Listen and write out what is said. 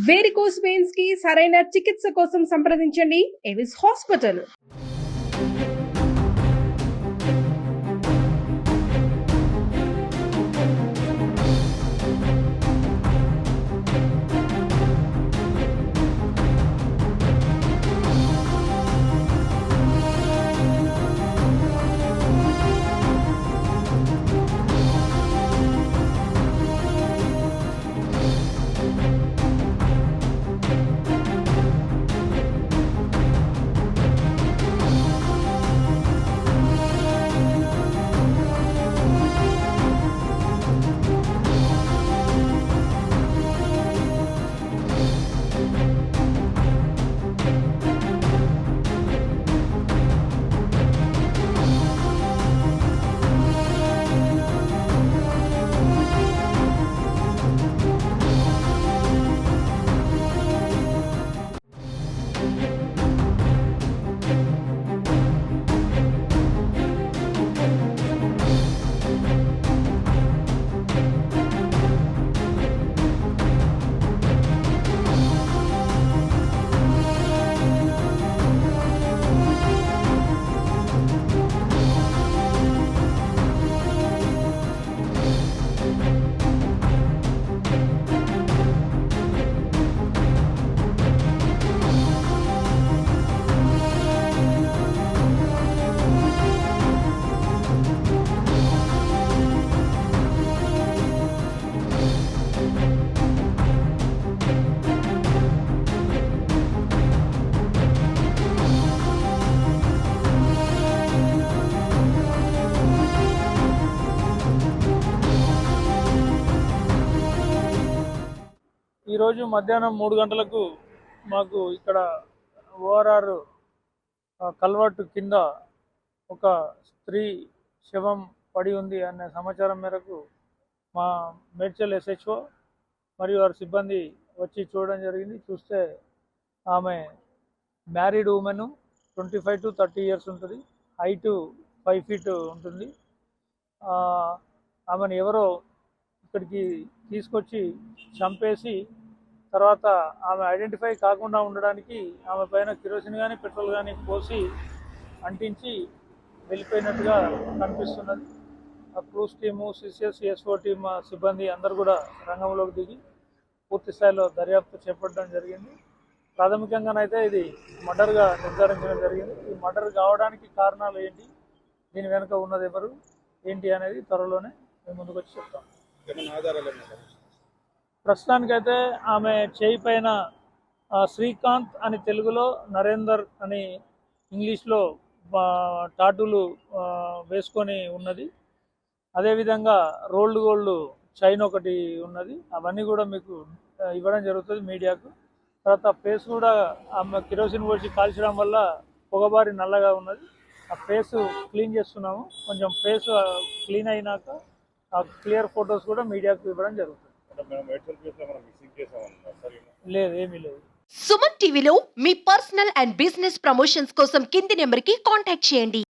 Varicose veins కి సరైన చికిత్స కోసం సంప్రదించండి ఎవిస్ హాస్పిటల్. ఈరోజు మధ్యాహ్నం 3 గంటలకు మాకు ఇక్కడ ఓఆర్ఆర్ కల్వర్టు కింద ఒక స్త్రీ శవం పడి ఉంది అనే సమాచారం మేరకు మా మేడ్చల్ ఎస్హెచ్ఓ మరియు వారి సిబ్బంది వచ్చి చూడడం జరిగింది. చూస్తే ఆమె మ్యారీడ్ ఉమెన్, 25 to 30 ఇయర్స్ ఉంటుంది, హైటు 5 feet ఉంటుంది. ఆమెను ఎవరో ఇక్కడికి తీసుకొచ్చి చంపేసి తర్వాత ఆమె ఐడెంటిఫై కాకుండా ఉండడానికి ఆమె పైన కిరోసిన్ కానీ పెట్రోల్ కానీ పోసి అంటించి వెళ్ళిపోయినట్టుగా కనిపిస్తున్నది. ఆ క్రూస్ టీము, సిసిఎస్, ఎస్ఓ టీమ్ సిబ్బంది అందరూ కూడా రంగంలోకి దిగి పూర్తి స్థాయిలో దర్యాప్తు చేపట్టడం జరిగింది. ప్రాథమికంగానైతే ఇది మర్డర్గా నిర్ధారించడం జరిగింది. ఈ మర్డర్ కావడానికి కారణాలు ఏంటి, దీని వెనుక ఉన్నది ఎవరు ఏంటి అనేది త్వరలోనే మేము ముందుకు వచ్చి చెప్తాం. ప్రస్తుతానికైతే ఆమె చేయి పైన శ్రీకాంత్ అని తెలుగులో, నరేందర్ అని ఇంగ్లీష్లో టాటూలు వేసుకొని ఉన్నది. అదేవిధంగా రోల్డ్ గోల్డ్ చైన్ ఒకటి ఉన్నది. అవన్నీ కూడా మీకు ఇవ్వడం జరుగుతుంది మీడియాకు. తర్వాత ఫేస్ కూడా ఆమె కిరోసిన్ పోసి కాల్చడం వల్ల పొగబారి నల్లగా ఉన్నది. ఆ ఫేస్ క్లీన్ చేస్తున్నాము. కొంచెం ఫేస్ క్లీన్ అయినాక ఆ క్లియర్ ఫొటోస్ కూడా మీడియాకు ఇవ్వడం జరుగుతుంది. లేదు, ఏమీ లేదు. సుమన్ టీవీలో మీ పర్సనల్ అండ్ బిజినెస్ ప్రమోషన్స్ కోసం కింది నెంబర్కి కాంటాక్ట్ చేయండి.